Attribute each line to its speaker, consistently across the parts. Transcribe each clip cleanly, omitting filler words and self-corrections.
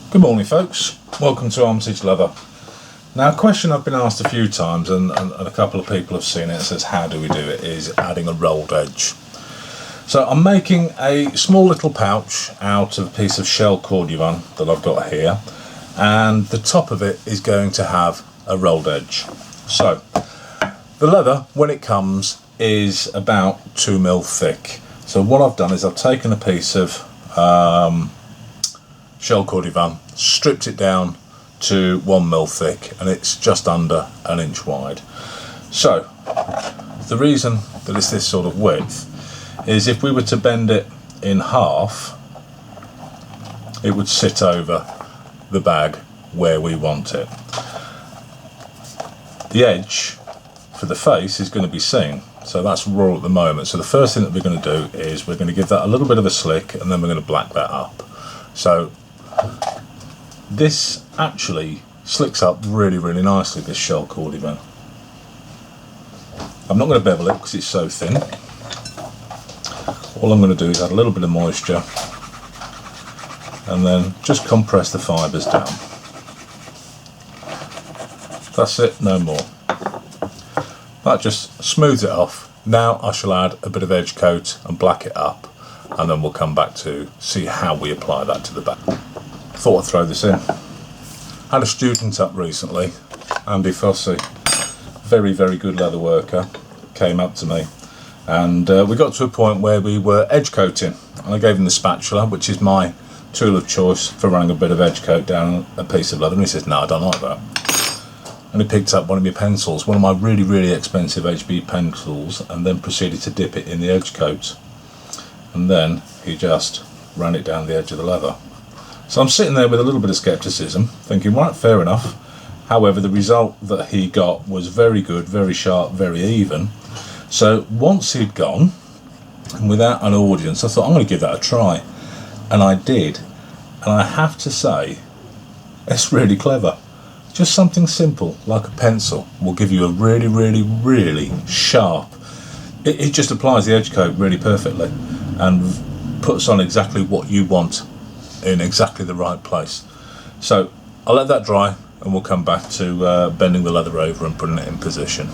Speaker 1: Good morning folks, welcome to Armitage Leather. Now a question I've been asked a few times and a couple of people have seen it, says how do we do it, is adding a rolled edge. So I'm making a small little pouch out of a piece of shell corduvan that I've got here, and the top of it is going to have a rolled edge. So the leather, when it comes, is about 2mm thick. So what I've done is I've taken a piece of shell corduvan, stripped it down to 1mm thick, and it's just under an inch wide. So the reason that it's this sort of width is if we were to bend it in half, it would sit over the bag where we want it. The edge for the face is going to be seen, so that's raw at the moment. So the first thing that we're going to do is we're going to give that a little bit of a slick, and then we're going to black that up. So this actually slicks up really nicely, this shell corduvan. I'm not going to bevel it because it's so thin. All I'm going to do is add a little bit of moisture and then just compress the fibres down. That's it, no more. That just smooths it off. Now I shall add a bit of edge coat and black it up, and then we'll come back to see how we apply that to the back. Thought I'd throw this in. Had a student up recently, Andy Fossey, very good leather worker, came up to me, and we got to a point where we were edge coating, and I gave him the spatula, which is my tool of choice for running a bit of edge coat down a piece of leather, and he says, no, I don't like that. And he picked up one of my pencils, one of my really expensive HB pencils, and then proceeded to dip it in the edge coat, and then he just ran it down the edge of the leather. So I'm sitting there with a little bit of scepticism, thinking, right, fair enough. However, the result that he got was very good, very sharp, very even. So once he'd gone, and without an audience, I thought, I'm going to give that a try. And I did. And I have to say, it's really clever. Just something simple, like a pencil, will give you a really sharp... It just applies the edge coat really perfectly and puts on exactly what you want in exactly the right place. So I'll let that dry and we'll come back to bending the leather over and putting it in position.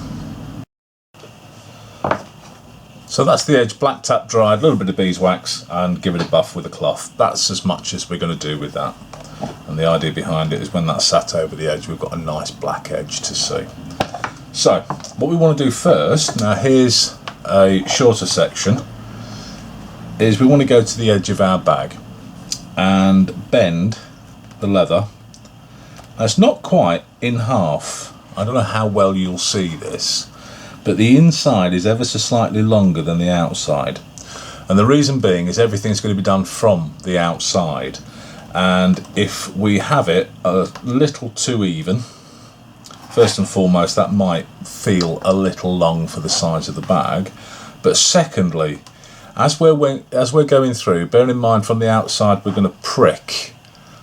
Speaker 1: So that's the edge black tap dried, a little bit of beeswax, and give it a buff with a cloth. That's as much as we're going to do with that. And the idea behind it is when that's sat over the edge, we've got a nice black edge to see. So what we want to do first, now here's a shorter section, is we want to go to the edge of our bag and bend the leather. Now it's not quite in half. I don't know how well you'll see this, but the inside is ever so slightly longer than the outside, and the reason being is everything's going to be done from the outside, and if we have it a little too even, first and foremost that might feel a little long for the size of the bag, but secondly, as we're going through, bear in mind from the outside we're going to prick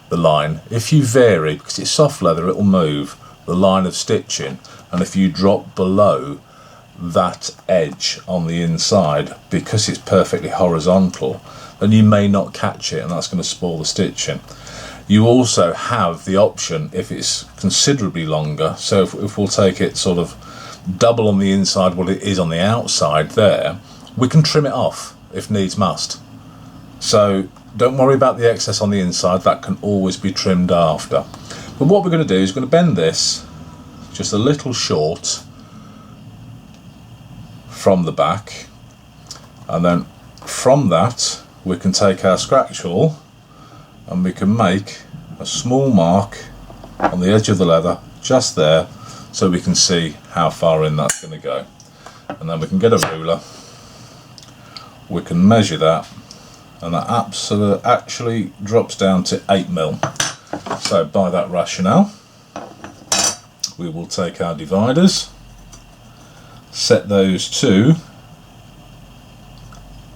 Speaker 1: the line. If you vary, because it's soft leather, it will move the line of stitching, and if you drop below that edge on the inside, because it's perfectly horizontal, then you may not catch it, and that's going to spoil the stitching. You also have the option, if it's considerably longer, so if we'll take it sort of double on the inside what it is on the outside there, we can trim it off if needs must. So don't worry about the excess on the inside, that can always be trimmed after. But what we're going to do is we're going to bend this just a little short from the back, and then from that we can take our scratch awl and we can make a small mark on the edge of the leather just there, so we can see how far in that's going to go. And then we can get a ruler, we can measure that, and that actually drops down to 8mm. So by that rationale, we will take our dividers, set those to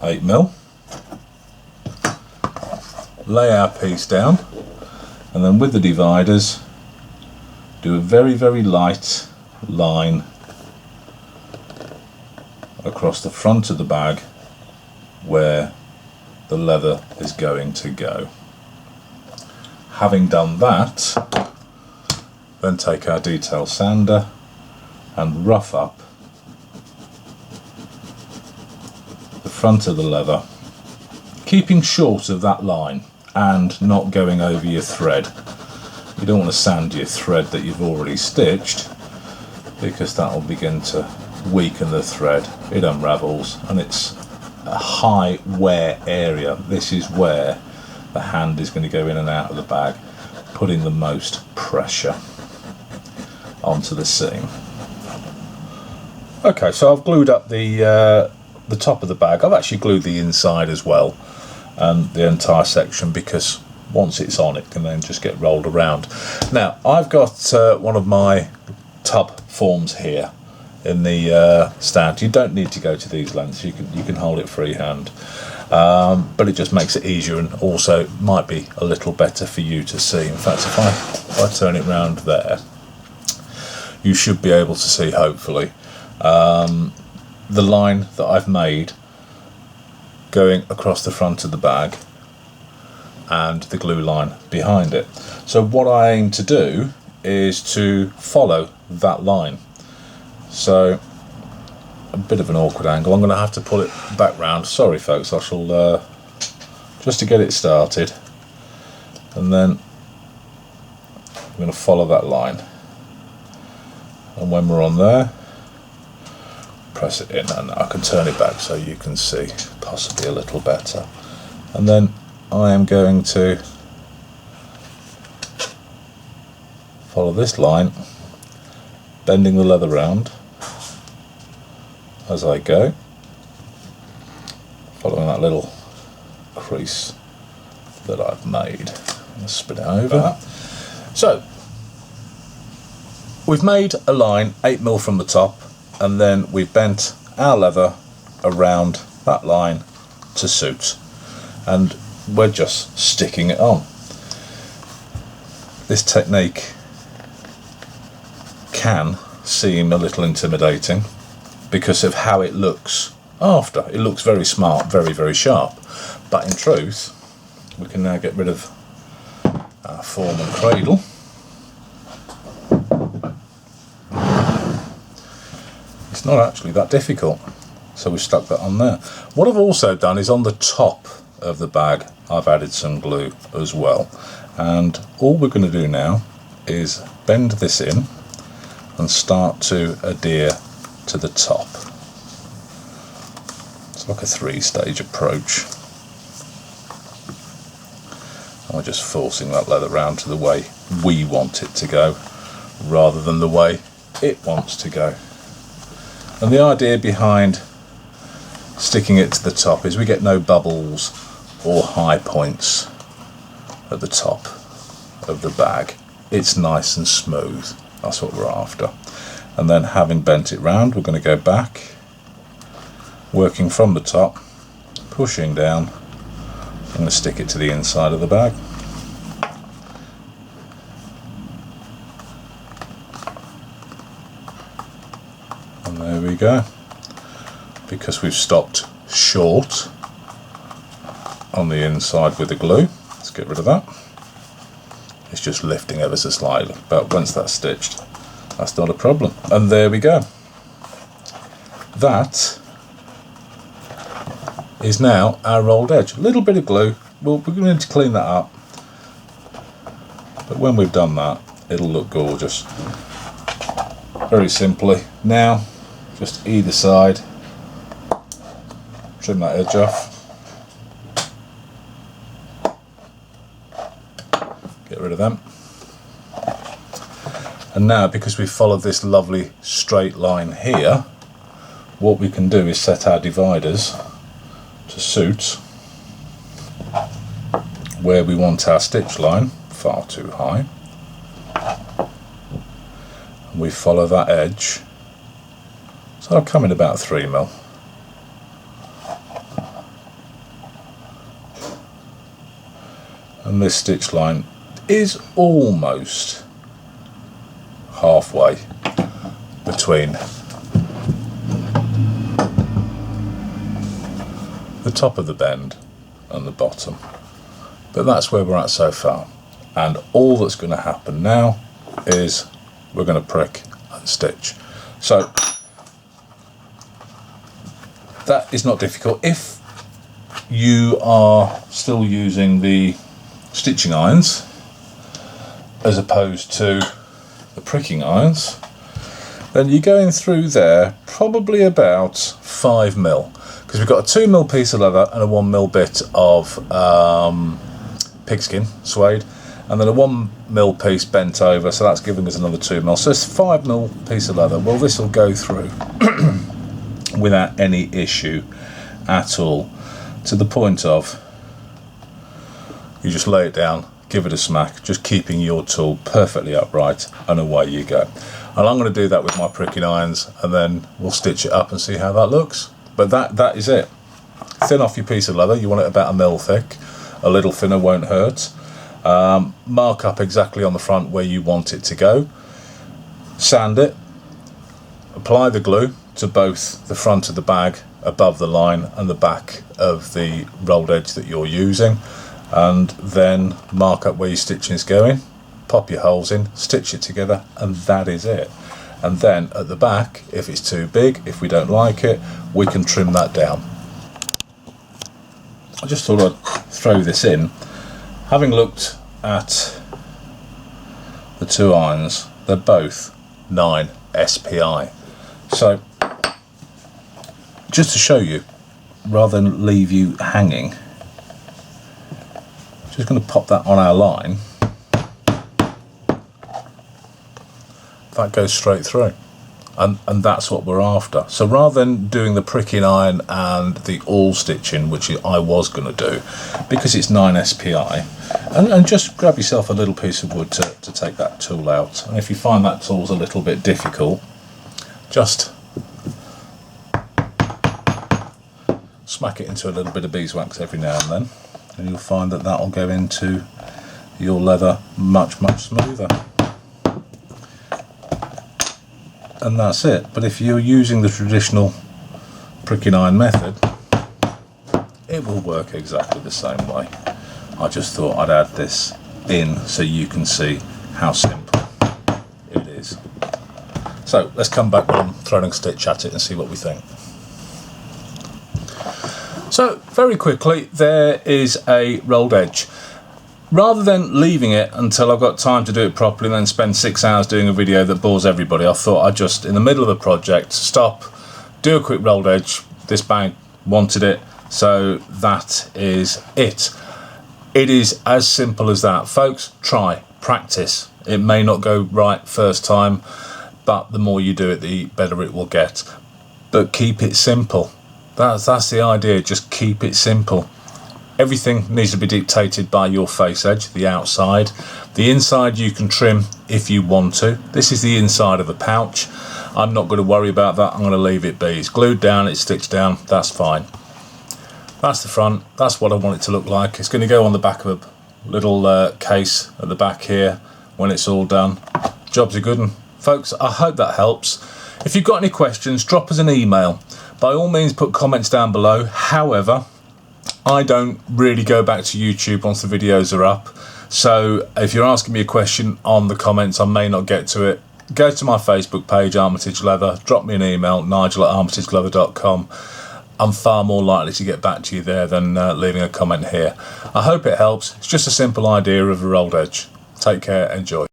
Speaker 1: 8mm, lay our piece down, and then with the dividers do a very light line across the front of the bag where the leather is going to go. having done that, then take our detail sander and rough up the front of the leather, keeping short of that line and not going over your thread. You don't want to sand your thread that you've already stitched, because that will begin to weaken the thread. It unravels and it's a high wear area. This is where the hand is going to go in and out of the bag, putting the most pressure onto the seam. Okay, so I've glued up the top of the bag. I've actually glued the inside as well, and the entire section, because once it's on it can then just get rolled around. Now I've got one of my tub forms here in the stand. You don't need to go to these lengths, you can hold it freehand, but it just makes it easier, and also might be a little better for you to see. In fact, if I turn it round there, you should be able to see, hopefully, the line that I've made going across the front of the bag and the glue line behind it. So what I aim to do is to follow that line. So a bit of an awkward angle, I'm going to have to pull it back round. Sorry folks, I shall just to get it started, and then I'm going to follow that line, and when we're on there, press it in, and I can turn it back so you can see possibly a little better. And then I am going to follow this line, bending the leather round as I go, following that little crease that I've made. Let's spin it over. So we've made a line 8mm from the top, and then we've bent our leather around that line to suit, and we're just sticking it on. This technique can seem a little intimidating because of how it looks after. It looks very smart, very, very sharp, but in truth we can now get rid of our form and cradle. It's not actually that difficult, so we've stuck that on there. What I've also done is on the top of the bag I've added some glue as well, and all we're going to do now is bend this in and start to adhere to the top. It's like a 3-stage approach, and we're just forcing that leather round to the way we want it to go rather than the way it wants to go. And the idea behind sticking it to the top is we get no bubbles or high points at the top of the bag. It's nice and smooth, that's what we're after. And then having bent it round, we're going to go back, working from the top, pushing down. I'm going to stick it to the inside of the bag. And there we go. Because we've stopped short on the inside with the glue, let's get rid of that. It's just lifting ever so slightly, but once that's stitched, that's not a problem. And there we go. That is now our rolled edge. A little bit of glue, we're going to clean that up, but when we've done that, it'll look gorgeous. Very simply, now just either side, trim that edge off, get rid of them. And now, because we've followed this lovely straight line here, what we can do is set our dividers to suit where we want our stitch line. Far too high. And we follow that edge, so I'll come in about 3mm. And this stitch line is almost halfway between the top of the bend and the bottom, but that's where we're at so far. And all that's going to happen now is we're going to prick and stitch. So that is not difficult. If you are still using the stitching irons as opposed to the pricking irons, then you're going through there probably about 5mm, because we've got a 2mm piece of leather and a 1mm bit of pigskin suede, and then a 1mm piece bent over, so that's giving us another 2mm, so it's a 5mm piece of leather. Well, this will go through without any issue at all, to the point of you just lay it down, give it a smack, just keeping your tool perfectly upright, and away you go. And I'm going to do that with my pricking irons, and then we'll stitch it up and see how that looks. But that is it. Thin off your piece of leather, you want it about 1mm thick, a little thinner won't hurt. Mark up exactly on the front where you want it to go, sand it, apply the glue to both the front of the bag above the line and the back of the rolled edge that you're using, and then mark up where your stitching is going, pop your holes in, stitch it together, and that is it. And then at the back, if it's too big, if we don't like it, we can trim that down. I just thought I'd throw this in. Having looked at the two irons, they're both 9 SPI. So just to show you, rather than leave you hanging, just going to pop that on our line. That goes straight through, and that's what we're after. So rather than doing the pricking iron and the awl stitching, which I was going to do, because it's 9 SPI, and just grab yourself a little piece of wood to take that tool out. And if you find that tool's a little bit difficult, just smack it into a little bit of beeswax every now and then, and you'll find that will go into your leather much smoother. And that's it. But if you're using the traditional pricking iron method, it will work exactly the same way. I just thought I'd add this in so you can see how simple it is. So let's come back on throwing a stitch at it and see what we think. So very quickly, there is a rolled edge. Rather than leaving it until I've got time to do it properly and then spend 6 hours doing a video that bores everybody, I thought I'd just, in the middle of the project, stop, do a quick rolled edge. This bag wanted it, so that is it. It is as simple as that. Folks, try, practice. It may not go right first time, but the more you do it, the better it will get. But keep it simple. That's the idea, just keep it simple. Everything needs to be dictated by your face edge, the outside. The inside you can trim if you want to. This is the inside of the pouch. I'm not going to worry about that. I'm going to leave it be. It's glued down, it's stitched down, that's fine. That's the front. That's what I want it to look like. It's going to go on the back of a little case at the back here when it's all done. Job's a good one. Folks, I hope that helps. If you've got any questions, drop us an email. By all means, put comments down below. However, I don't really go back to YouTube once the videos are up, so if you're asking me a question on the comments, I may not get to it. Go to my Facebook page, Armitage Leather, drop me an email, nigel@armitageleather.com. I'm far more likely to get back to you there than leaving a comment here. I hope it helps. It's just a simple idea of a rolled edge. Take care, enjoy.